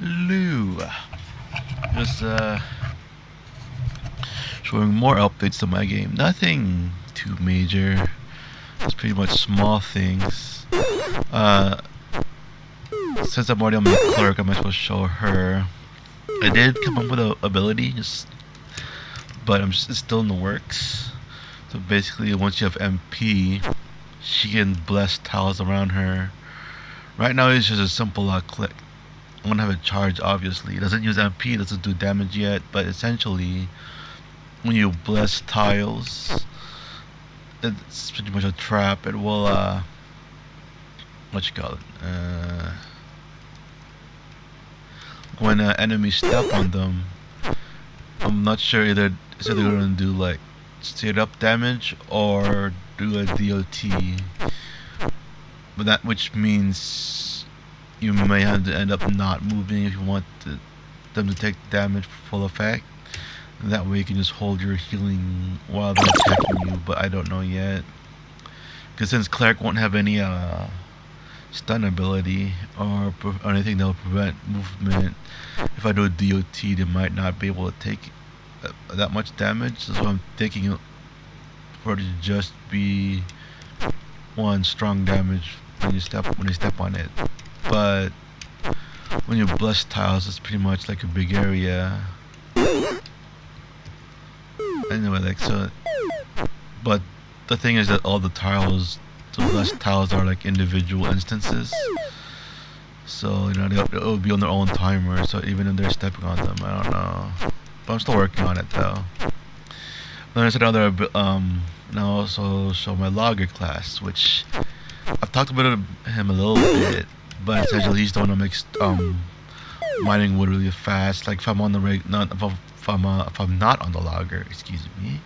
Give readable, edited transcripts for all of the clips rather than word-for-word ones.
Hello. Just showing more updates to my game. Nothing too major. It's pretty much small things. Uh, since I'm already on my clerk, I might as well show her. I did come up with an ability, but it's still in the works. So basically, once you have MP, she can bless tiles around her. Right now, it's just a simple click. I'm gonna have it charged, obviously. It doesn't use MP, doesn't do damage yet, but essentially, when you bless tiles, it's pretty much a trap. It will, what you call it? When enemies step on them, I'm not sure either it's either gonna do like straight up damage or do a DOT, but that which means you may have to end up not moving if you want them to take damage full effect. And that way you can just hold your healing while they're attacking you, but I don't know yet. Because since Cleric won't have any stun ability or anything that will prevent movement, if I do a DOT, they might not be able to take that much damage. So I'm thinking for it to just be one strong damage when you step on it. But when you bless tiles, it's pretty much like a big area. Anyway, like so, but the thing is that all the blessed tiles are like individual instances. So it'll be on their own timer. So even if they're stepping on them, I don't know. But I'm still working on it though. Then there's another and I'll also show my logger class, which I've talked about him a little bit, but essentially he's the one that makes mining wood really fast. Like if I'm on the if I'm not on the logger, excuse me,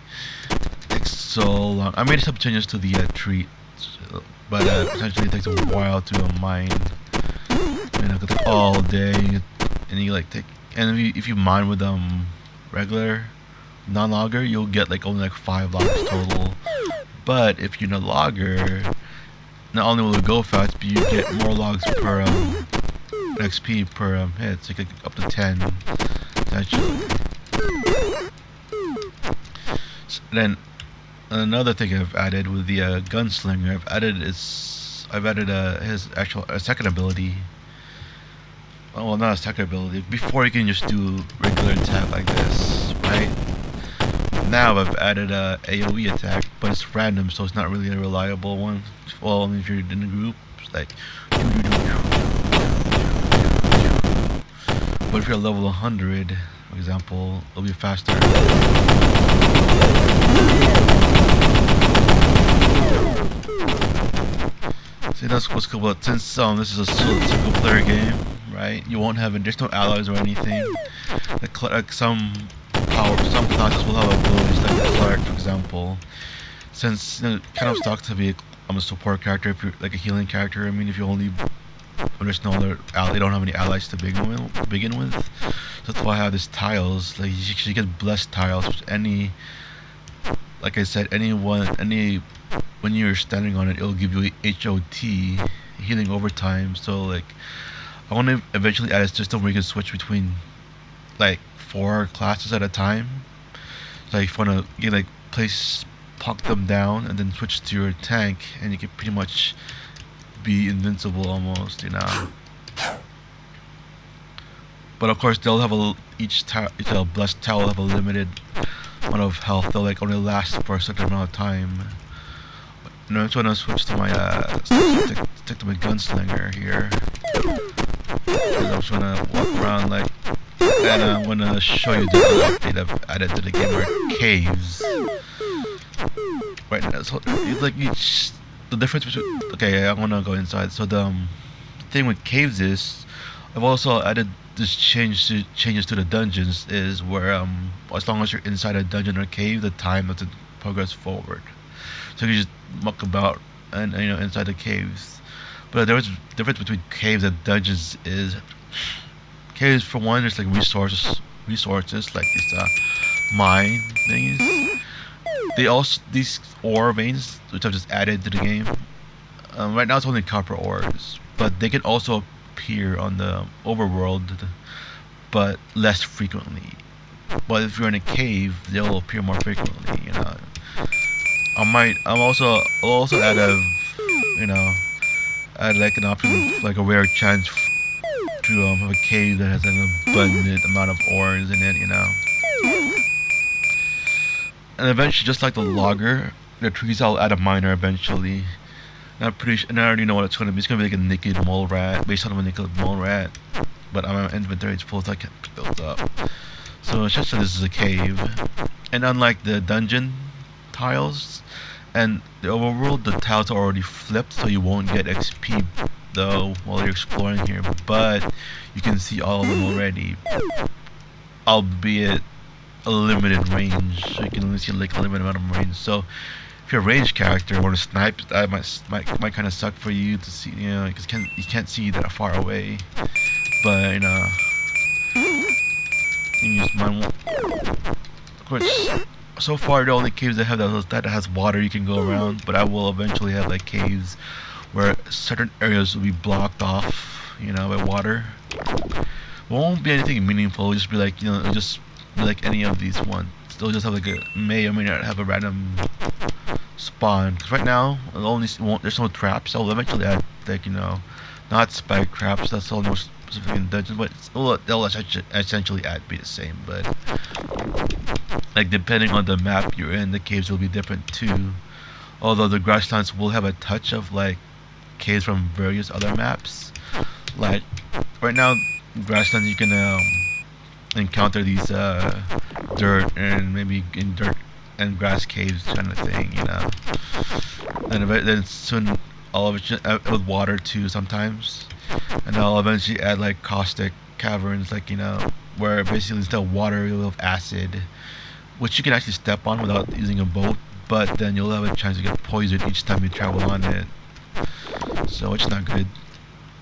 it takes so long. I made some changes to the tree, but essentially it takes a while to mine. You know, it could take all day, and you like take, and if you mine with regular non-logger, you'll get like only like 5 logs total. But if you're a logger, not only will it go fast, but you get more logs per XP per hit, so you get up to 10 essentially. So then another thing I've added with the gunslinger, I've added his actual second ability. Oh, well, not a second ability. Before you can just do regular attack like this, right? Now I've added a AOE attack, but it's random, so it's not really a reliable one. Well, I mean, if you're in a group, it's like. But if you're level 100, for example, it'll be faster. See, that's what's cool about since this is a single player game, right? You won't have there's no allies or anything. Like some classes will have abilities like the cleric, for example. Since kind of sucks to be a support character if you're like a healing character. I mean, if you only there's no other they don't have any allies to begin with. So that's why I have these tiles. Like you get blessed tiles, which like I said, when you're standing on it, it'll give you HOT, healing over time. So like, I want to eventually add a system where you can switch between like 4 classes at a time. So if you wanna plunk them down and then switch to your tank, and you can pretty much be invincible almost, you know. But of course, they'll have each blessed tile will have a limited amount of health. They'll like only last for a certain amount of time. But I'm trying to switch to my stick to my gunslinger here. And I'm just gonna walk around like, and I'm gonna show you the other update I've added to the game, are caves. Right now, so like the difference between. Okay, I wanna go inside. So the thing with caves is, I've also added this changes to the dungeons is where as long as you're inside a dungeon or cave, the time doesn't progress forward. So you just muck about and inside the caves. But the difference between caves and dungeons is caves, for one, there's like resources like these mine thingies. These ore veins which I've just added to the game. Right now it's only copper ores, but they can also appear on the overworld, but less frequently. But if you're in a cave, they'll appear more frequently. I'll also add you know, add like an option, like a rare chance to have a cave that has an abundant amount of ores in it. And eventually, just like the logger, the trees, I'll add a miner eventually. And I already know what it's gonna be. It's gonna be like a naked mole rat, based on a naked mole rat. But my inventory is full, so I can't build up. So it's just that this is a cave, and unlike the dungeon tiles and the overworld, the tiles are already flipped, so you won't get XP though while you're exploring here. But you can see all of them already, albeit a limited range. So you can only see like a limited amount of range. So if you're a range character or a snipe, that might kind of suck for you to see, because you can't see that far away. But you just mine. Of course, so far the only caves that have that has water you can go around. But I will eventually have like caves where certain areas will be blocked off, by water. It won't be anything meaningful. It'll just be like it'll just be like any of these ones. They'll just have like may or may not have a random spawn. Cause right now there's no traps. I'll eventually add like not spike traps. That's all no specific in dungeons, but they'll essentially be the same. But like depending on the map you're in, the caves will be different too. Although the grasslands will have a touch of like caves from various other maps. Like right now, grasslands you can encounter these dirt and maybe in dirt and grass caves kind of thing, And then soon I'll with water too sometimes, and I'll eventually add like caustic caverns, like where basically instead of water you'll have acid, which you can actually step on without using a boat, but then you'll have a chance to get poisoned each time you travel on it. So it's not good.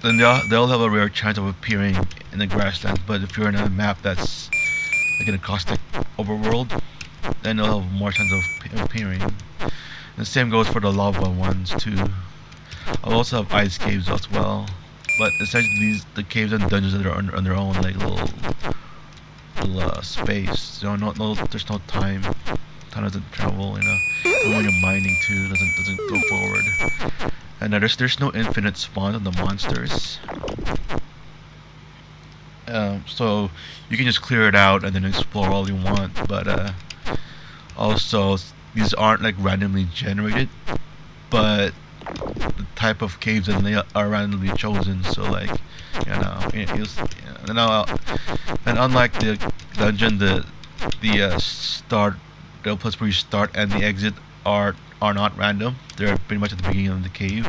Then they'll have a rare chance of appearing in the grasslands, but if you're in a map that's like in a caustic overworld, then they'll have more chance of appearing. And the same goes for the lava ones too. I'll also have ice caves as well, but essentially the caves and dungeons that are on their own like little space. There's no time. Time doesn't travel, And when you're mining too, doesn't go forward. And there's no infinite spawn on the monsters. So you can just clear it out and then explore all you want. But also these aren't like randomly generated, but the type of caves and they are randomly chosen. So like and unlike the dungeon, the start, the place where you start and the exit are not random. They're pretty much at the beginning of the cave.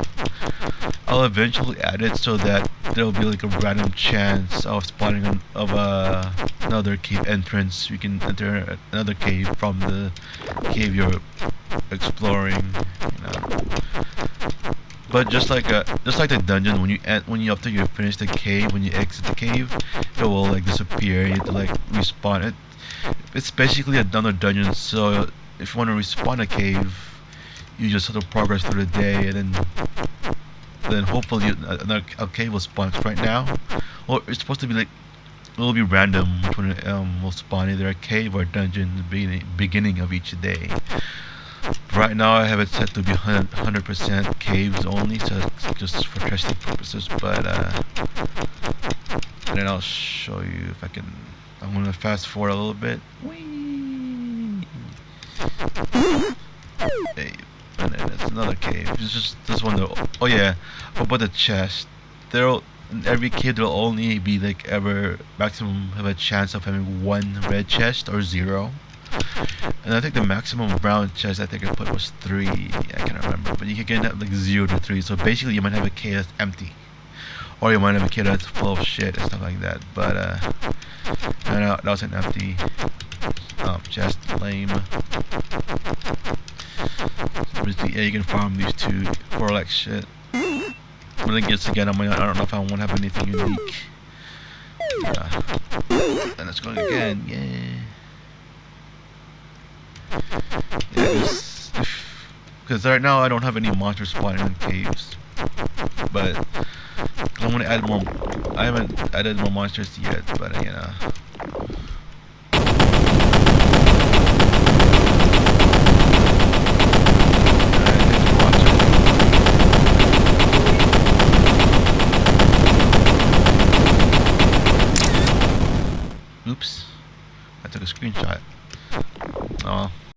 I'll eventually add it so that there'll be like a random chance of spawning another cave entrance. You can enter another cave from the cave you're exploring. But just like the dungeon, when after you finish the cave, when you exit the cave, it will like disappear. You have to like respawn it. It's basically another dungeon. So if you want to respawn a cave, you just sort of progress through the day, and then hopefully a cave will spawn. 'Cause right now, well, it's supposed to be like it'll be random which one will spawn, either a cave or a dungeon at the beginning of each day. Right now I have it set to be 100% caves only, so it's just for testing purposes. But and then I'll show you if I can. I'm gonna fast forward a little bit. Whee! Cave. And then it's another cave. It's just this one though. Oh yeah, about the chest. In every cave there'll only be like ever maximum have a chance of having one red chest or 0. And I think the maximum brown chest I put was 3. I can't remember, but you can get like 0 to 3. So basically you might have a cave that's empty, or you might have a cave that's full of shit and stuff like that. But no, that was an empty chest. Lame. So basically, yeah, you can farm these two for like shit. When it gets again, I don't know if I want to have anything unique. And it's going again, yeah. Because right now I don't have any monsters spawning in caves, but I want to add more I haven't added more monsters yet, but you know. Oops, I took a screenshot. Oh.